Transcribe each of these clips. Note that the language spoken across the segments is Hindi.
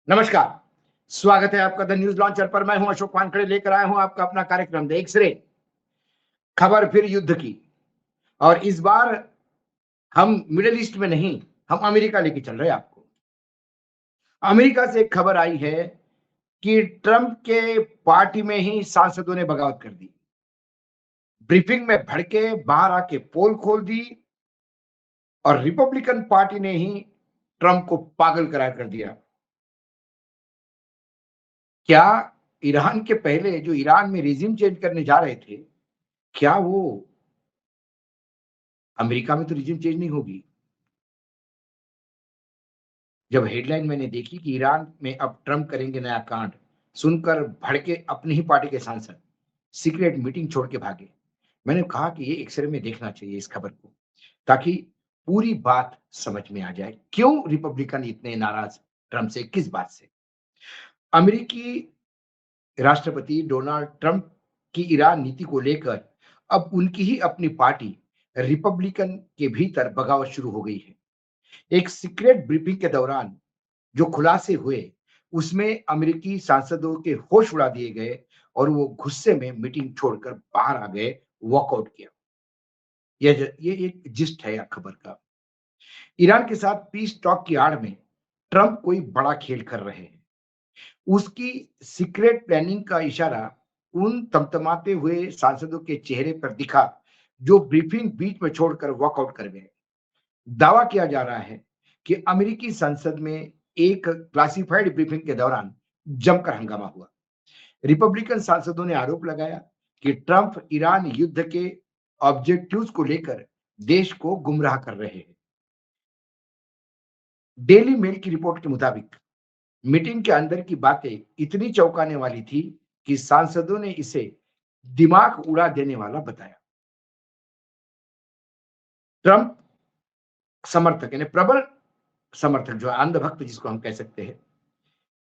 नमस्कार। स्वागत है आपका द न्यूज लॉन्चर पर। मैं हूं अशोक वानखड़े, लेकर आया हूं आपका अपना कार्यक्रम द एक्सरे। खबर फिर युद्ध की। और इस बार हम मिडिल ईस्ट में नहीं, हम अमेरिका लेके चल रहे हैं आपको। अमेरिका से एक खबर आई है कि ट्रंप के पार्टी में ही सांसदों ने बगावत कर दी। ब्रीफिंग में भड़के बाहर आके पोल खोल दी और रिपब्लिकन पार्टी ने ही ट्रंप को पागल करार कर दिया। क्या ईरान के पहले जो ईरान में रिजिम चेंज करने जा रहे थे, क्या वो अमेरिका में तो रिजिम चेंज नहीं होगी? जब हेडलाइन मैंने देखी कि ईरान में अब ट्रंप करेंगे नया कांड, सुनकर भड़के अपनी ही पार्टी के सांसद सीक्रेट मीटिंग छोड़ के भागे। मैंने कहा कि ये एक्सरे में देखना चाहिए इस खबर को, ताकि पूरी बात समझ में आ जाए। क्यों रिपब्लिकन इतने नाराज ट्रंप से, किस बात से? अमेरिकी राष्ट्रपति डोनाल्ड ट्रंप की ईरान नीति को लेकर अब उनकी ही अपनी पार्टी रिपब्लिकन के भीतर बगावत शुरू हो गई है। एक सीक्रेट ब्रीफिंग के दौरान जो खुलासे हुए, उसमें अमेरिकी सांसदों के होश उड़ा दिए गए और वो गुस्से में मीटिंग छोड़कर बाहर आ गए, वॉकआउट किया। ये एक जिस्ट है या खबर का। ईरान के साथ पीस टॉक की आड़ में ट्रंप कोई बड़ा खेल कर रहे हैं। उसकी सीक्रेट प्लानिंग का इशारा उन तमतमाते हुए सांसदों के चेहरे पर दिखा, जो ब्रीफिंग बीच में छोड़कर वॉकआउट कर गए। दावा किया जा रहा है कि अमेरिकी संसद में एक क्लासिफाइड ब्रीफिंग के दौरान जमकर हंगामा हुआ। रिपब्लिकन सांसदों ने आरोप लगाया कि ट्रंप ईरान युद्ध के ऑब्जेक्टिव्स को लेकर देश को गुमराह कर रहे हैं। डेली मेल की रिपोर्ट के मुताबिक मीटिंग के अंदर की बातें इतनी चौंकाने वाली थी कि सांसदों ने इसे दिमाग उड़ा देने वाला बताया। ट्रंप समर्थक यानी प्रबल समर्थक, जो अंधभक्त जिसको हम कह सकते हैं,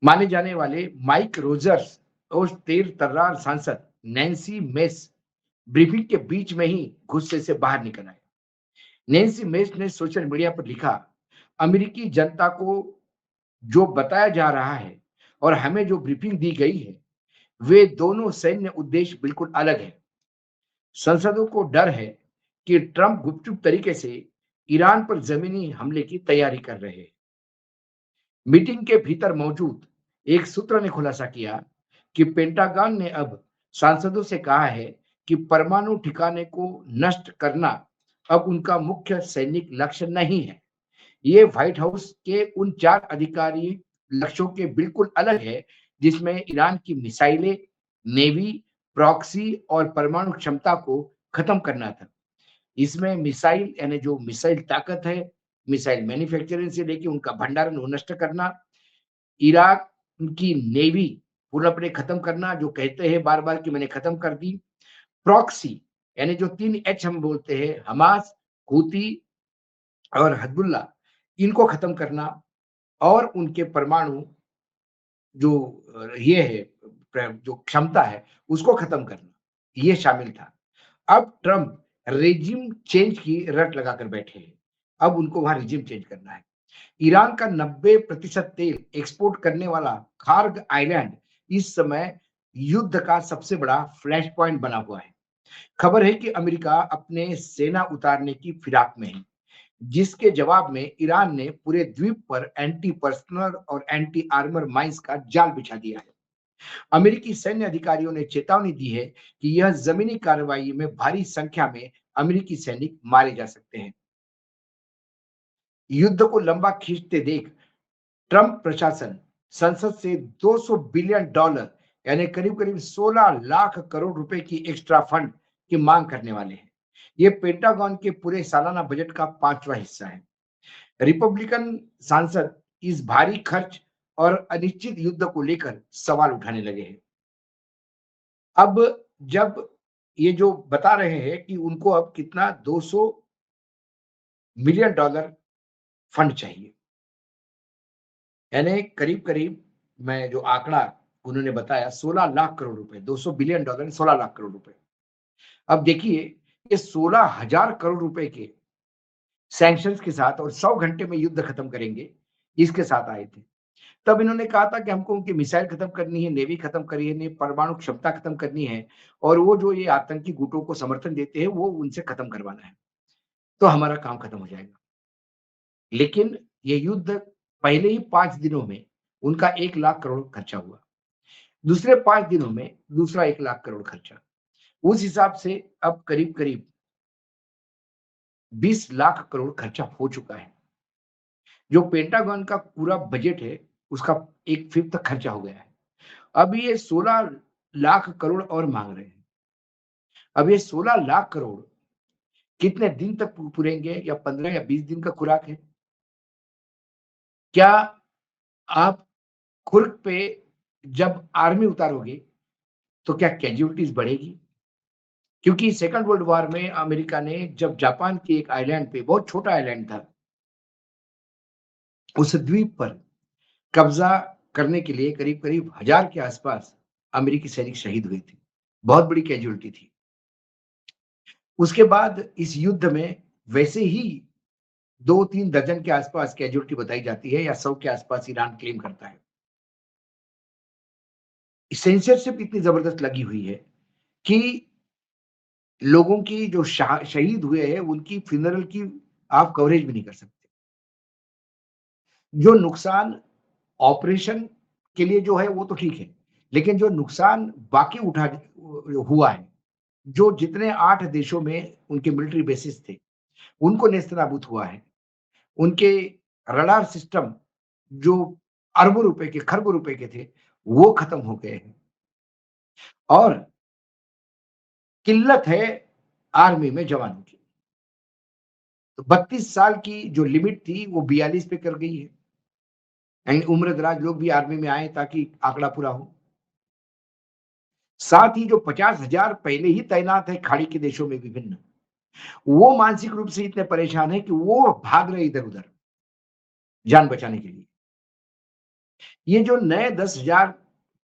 माने जाने वाले माइक रोजर्स और तेर तर्रार सांसद नैन्सी मेस ब्रीफिंग के बीच में ही गुस्से से बाहर निकल आए। नैन्सी मेस ने सोशल मीडिया पर लिखा, अमेरिकी जनता को जो बताया जा रहा है और हमें जो ब्रीफिंग दी गई है, वे दोनों सैन्य उद्देश्य बिल्कुल अलग है। संसदों को डर है कि ट्रंप गुपचुप तरीके से ईरान पर जमीनी हमले की तैयारी कर रहे हैं। मीटिंग के भीतर मौजूद एक सूत्र ने खुलासा किया कि पेंटागन ने अब सांसदों से कहा है कि परमाणु ठिकाने को नष्ट करना अब उनका मुख्य सैनिक लक्ष्य नहीं है। ये व्हाइट हाउस के उन 4 अधिकारी लक्ष्यों के बिल्कुल अलग है, जिसमें ईरान की मिसाइलें, नेवी, प्रॉक्सी और परमाणु क्षमता को खत्म करना था। इसमें मिसाइल यानी जो मिसाइल ताकत है, मिसाइल मैन्युफैक्चरिंग से लेके उनका भंडारण वो नष्ट करना, इराक की नेवी पूर्णपणे खत्म करना, जो कहते हैं बार-बार कि मैंने खत्म कर दी। प्रॉक्सी यानी जो 3 एच हम बोलते हैं, हमास, हूती और हिज़्बुल्लाह, इनको खत्म करना और उनके परमाणु जो ये है जो क्षमता है, उसको खत्म करना, ये शामिल था। अब ट्रंप रेजिम चेंज की रट लगाकर बैठे हैं। अब उनको वहां रेजिम चेंज करना है। ईरान का 90% तेल एक्सपोर्ट करने वाला खार्ग आइलैंड इस समय युद्ध का सबसे बड़ा फ्लैश पॉइंट बना हुआ है। खबर है कि अमेरिका अपने सेना उतारने की फिराक में है, जिसके जवाब में ईरान ने पूरे द्वीप पर एंटी पर्सनल और एंटी आर्मर माइंस का जाल बिछा दिया है। अमेरिकी सैन्य अधिकारियों ने चेतावनी दी है कि यह जमीनी कार्रवाई में भारी संख्या में अमेरिकी सैनिक मारे जा सकते हैं। युद्ध को लंबा खींचते देख ट्रंप प्रशासन संसद से 200 बिलियन डॉलर यानी करीब-करीब 16 लाख करोड़ रुपए की एक्स्ट्रा फंड की मांग करने वाले हैं। ये पेंटागन के पूरे सालाना बजट का 5वां हिस्सा है। रिपब्लिकन सांसद इस भारी खर्च और अनिश्चित युद्ध को लेकर सवाल उठाने लगे हैं। अब जब ये जो बता रहे हैं कि उनको अब कितना 200 मिलियन डॉलर फंड चाहिए, यानी करीब-करीब मैं जो आंकड़ा उन्होंने बताया 16 लाख करोड़ रुपए, 200 बिलियन डॉलर 16 लाख करोड़ रुपए। अब देखिए, ये 16,000 करोड़ रुपए के सैंक्शंस के साथ और 100 घंटे में युद्ध खत्म करेंगे, इसके साथ आए थे। तब इन्होंने कहा था कि हमको उनकी मिसाइल खत्म करनी है, नेवी खत्म करनी है, परमाणु क्षमता खत्म करनी है और वो जो ये आतंकी गुटों को समर्थन देते हैं, वो उनसे खत्म करवाना है। तो हमारा काम खत्म हो जाएगा। लेकिन ये युद्ध पहले ही 5 दिनों में उनका 1 लाख करोड़ खर्चा हुआ। दूसरे 5 दिनों में दूसरा 1 लाख करोड़ खर्चा। उस हिसाब से अब करीब-करीब 20 लाख करोड़ खर्चा हो चुका है। जो पेंटागन का पूरा बजट है, उसका 1/5 तक खर्चा हो गया है। अब ये 16 लाख करोड़ और माँग रहे हैं। अब ये 16 लाख करोड़ कितने दिन तक पूरेंगे या 15 या 20 दिन का खुराक है? क्या आप खुर्क पे जब आर्मी उतारोगे, तो क्या कैज़ुअल्टीज़ बढ़ेगी? क्योंकि सेकंड वर्ल्ड वॉर में अमेरिका ने जब जापान के एक आइलैंड पे, बहुत छोटा आइलैंड था, उस द्वीप पर कब्ज़ा करने के लिए करीब-करीब 1000 के आसपास अमेरिकी सैनिक शहीद हुए थे। बहुत बड़ी कैज़ुअल्टी थी। उसके बाद इस युद्ध में वैसे ही 2-3 दर्जन के आसपास कैज़ुअल्टी बताई जाती है या 100 के आसपास ईरान क्लेम करता है। सेंसरशिप इतनी ज़बरदस्त लगी हुई है कि लोगों की जो शहीद हुए हैं, उनकी फ्यूनरल की आप कवरेज भी नहीं कर सकते। जो नुकसान ऑपरेशन के लिए जो है वो तो ठीक है, लेकिन जो नुकसान बाकी हुआ है, जो जितने 8 देशों में उनके मिलिट्री बेसेस थे, उनको नेस्तनाबूद हुआ है। उनके रडार सिस्टम जो अरबों रुपए के, खरबों रुपए के थे, वो खत्म हो गए हैं और किल्लत है आर्मी में जवानों की। तो 32 साल की जो लिमिट थी, वो 42 पे कर गई है। यानी उम्र-दराज लोग भी आर्मी में आएँ ताकि आंकड़ा पूरा हो। साथ ही जो 50,000 पहले ही तैनात हैं खाड़ी के देशों में विभिन्न, वो मानसिक रूप से इतने परेशान हैं कि वो भाग रहे इधर-उधर, जान बचाने के लिए। ये जो नए 10,000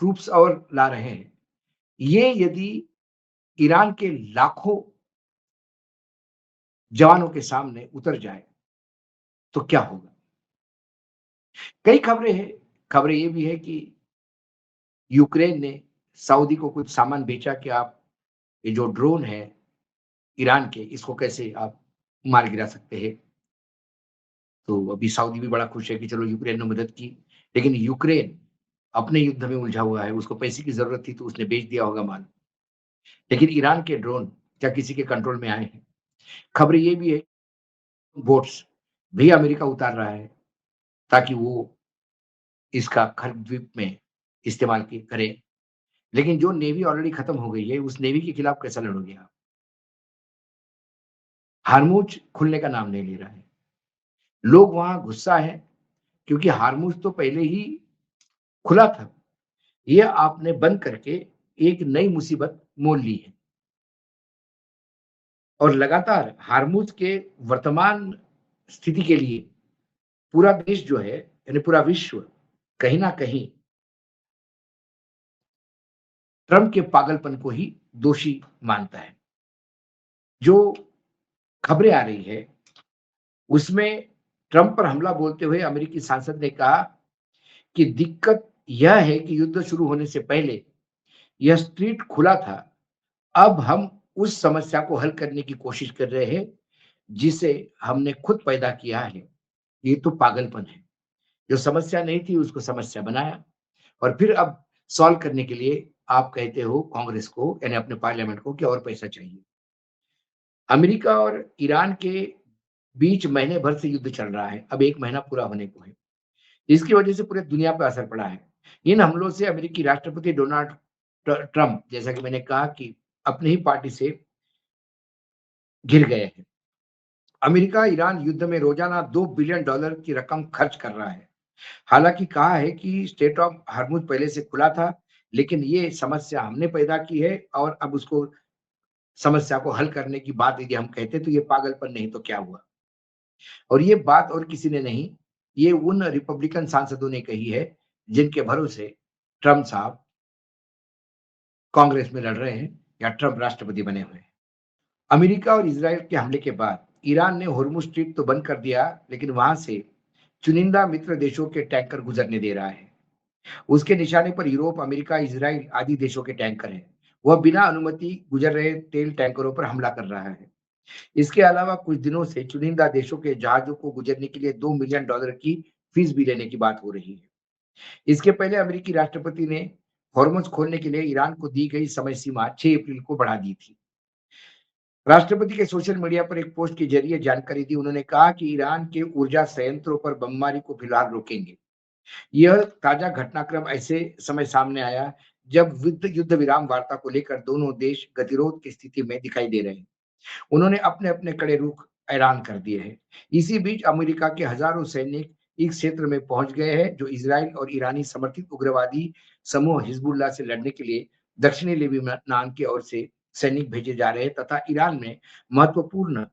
ट्रूप्स और ला रहे हैं, ये यदि ईरान के लाखों जवानों के सामने उतर जाए, तो क्या होगा? कई खबरें हैं, खबरें ये भी है कि यूक्रेन ने सऊदी को कुछ सामान बेचा कि आप ये जो ड्रोन है ईरान के, इसको कैसे आप मार गिरा सकते हैं। तो अभी सऊदी भी बड़ा खुश है कि चलो यूक्रेन ने मदद की, लेकिन यूक्रेन अपने युद्ध में उलझा हुआ है, उसको पैसे की ज़रूरत थी तो उसने बेच दिया होगा माल। लेकिन ईरान के ड्रोन क्या किसी के कंट्रोल में आए हैं? खबरें ये भी है बोट्स भी अमेरिका उतार रहा है ताकि वो इसका खर्ब द्वीप में इस्तेमाल की करे। लेकिन जो नेवी ऑलरेडी खत्म हो गई है, उस नेवी के खिलाफ कैसा लड़ोगे आप? हार्मुज खुलने का नाम नहीं ले रहा है। लोग वहाँ गुस्सा है क्योंकि हार्मुज तो पहले ही खुला था। ये आपने बंद करके एक नई मुसीबत मोल ली है और लगातार हार्मुज के वर्तमान स्थिति के लिए पूरा देश जो है, यानी पूरा विश्व कहीं न कहीं ट्रम्प के पागलपन को ही दोषी मानता है। जो खबरें आ रही है, उसमें ट्रम्प पर हमला बोलते हुए अमेरिकी सांसद ने कहा कि दिक्कत यह है कि युद्ध शुरू होने से पहले यह स्ट्रीट खुला था। अब हम उस समस्या को हल करने की कोशिश कर रहे हैं, जिसे हमने खुद पैदा किया है। ये तो पागलपन है। जो समस्या नहीं थी, उसको समस्या बनाया और फिर अब सॉल्व करने के लिए आप कहते हो कांग्रेस को, यानी अपने पार्लियामेंट को कि और पैसा चाहिए। अमेरिका और ईरान के बीच महीने भर से युद्ध चल रहा है। अब 1 महीना पूरा होने को है। इसकी वजह से पूरे दुनिया पे असर पड़ा है। इन हमलों से अमेरिकी राष्ट्रपति डोनाल्ड ट्रम्प, जैसा कि मैंने कहा, कि अपनी ही पार्टी से घिर गए हैं। अमेरिका ईरान युद्ध में रोजाना $2 बिलियन की रकम खर्च कर रहा है। हालांकि कहा है कि स्टेट ऑफ हॉर्मुज पहले से खुला था, लेकिन ये समस्या हमने पैदा की है और अब उसको समस्या को हल करने की बात यदि हम कहते तो ये पागलपन नहीं तो क्या हुआ। और ये बात और किसी ने नहीं, ये उन रिपब्लिकन सांसदों ने कही है जिनके भरोसे ट्रम्प साहब कांग्रेस में लड़ रहे हैं या ट्रम्प राष्ट्रपति बने हुए हैं। अमेरिका और इजराइल के हमले के बाद ईरान ने होर्मुज स्ट्रीट तो बंद कर दिया, लेकिन वहां से चुनिंदा मित्र देशों के टैंकर गुजरने दे रहा है। उसके निशाने पर यूरोप, अमेरिका, इजराइल आदि देशों के टैंकर हैं। वह बिना अनुमति गुजर रहे तेल टैंकरों पर हमला कर रहा है। इसके अलावा कुछ दिनों से चुनिंदा देशों के जहाजों को गुजरने के लिए $2 मिलियन की फीस भी लेने की बात हो रही है। इसके पहले अमेरिकी राष्ट्रपति ने हॉर्मुज खोलने के लिए ईरान को दी गई समय सीमा 6 अप्रैल को बढ़ा दी थी। राष्ट्रपति के सोशल मीडिया पर एक पोस्ट के जरिए जानकारी दी। उन्होंने कहा कि ईरान के ऊर्जा संयंत्रों पर बमबारी को फिलहाल रोकेंगे। यह ताजा घटनाक्रम ऐसे समय सामने आया जब युद्ध युद्ध विराम वार्ता को लेकर दोनों देश गतिरोध की स्थिति में दिखाई दे रहे हैं। उन्होंने अपने-अपने कड़े रुख ऐलान कर दिए हैं। इसी बीच अमेरिका के हजारों सैनिक इस क्षेत्र में पहुंच गए हैं, जो इजराइल और ईरानी समर्थित उग्रवादी समूह हिजबुल्लाह से लड़ने के लिए दक्षिणी लेबनान की ओर से सैनिक भेजे जा रहे हैं तथा ईरान में महत्वपूर्ण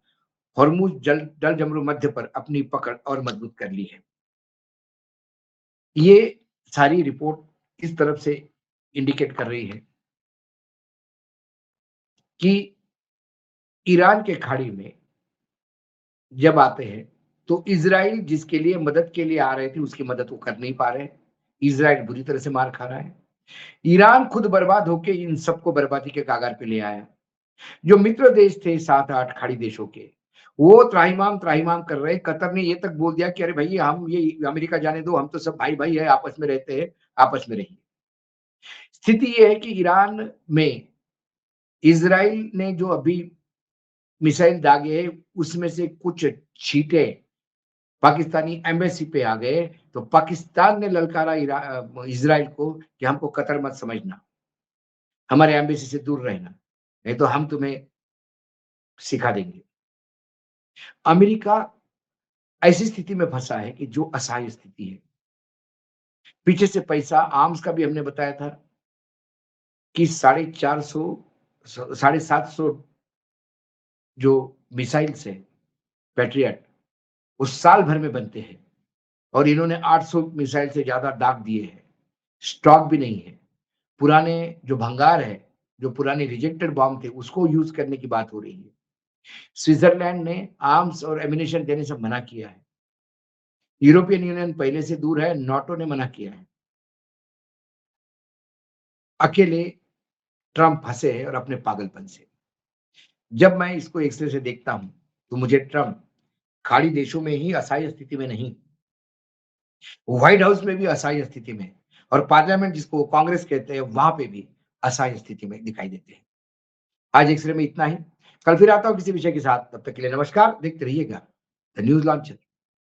हॉर्मुज जल जमरू मध्य पर अपनी पकड़ और मजबूत कर ली है। ये सारी रिपोर्ट इस तरफ से इंडिकेट कर रही है कि ईरान के खाड़ी में जब आते हैं, तो इज़राइल जिसके लिए मदद के लिए आ रहे थे, उसकी मदद वो कर नहीं पा रहे हैं। इज़राइल बुरी तरह से मार खा रहा है। ईरान खुद बर्बाद होके इन सबको बर्बादी के कगार पे ले आया। जो मित्र देश थे 7-8 खाड़ी देशों के, वो त्राहिमाम कर रहे। कतर ने ये तक बोल दिया कि अरे भई हम ये अमेरिका जाने दो, हम तो सब भाई-भाई हैं, आपस में रहते हैं, आपस में रहिए। स्थिति ये है कि ईरान में इज़राइल ने जो अभी मिसाइल दागे, उसमें से कुछ छींटे पाकिस्तानी एम्बेसी पे आ गए, तो पाकिस्तान ने ललकारा इज़राइल को कि हमको कतर मत समझना, हमारे एम्बेसी से दूर रहना, नहीं तो हम तुम्हें सिखा देंगे। अमेरिका ऐसी स्थिति में फँसा है कि जो असहाय स्थिति है। पीछे से पैसा आर्म्स का भी हमने बताया था कि 750 जो मिसाइल्स हैं, पैट्रियट, वो साल भर में बनते हैं और इन्होंने 800 मिसाइल से ज़्यादा दाग दिए हैं। स्टॉक भी नहीं है। पुराने जो भंगार है, जो पुराने रिजेक्टेड बॉम्ब थे, उसको यूज़ करने की बात हो रही है। स्विट्ज़रलैंड ने आर्म्स और एम्यूनिशन देने से मना किया है। यूरोपियन यूनियन पहले से दूर है, नाटो ने मना किया है। अकेले ट्रम्प फँसे हैं और अपने पागलपन से। जब मैं इसको एक्स-रे से देखता हूँ, तो मुझे ट्रम्प खाड़ी देशों में ही असहाय स्थिति में नहीं, व्हाइट हाउस में भी असहाय स्थिति में और पार्लियामेंट जिसको कांग्रेस कहते हैं, वहाँ पे भी असहाय स्थिति में दिखाई देते हैं। आज एक्स-रे में इतना ही। कल फिर आता हूँ किसी विषय के साथ। तब तक के लिए नमस्कार। देखते रहिएगा द न्यूज़ लॉन्चर।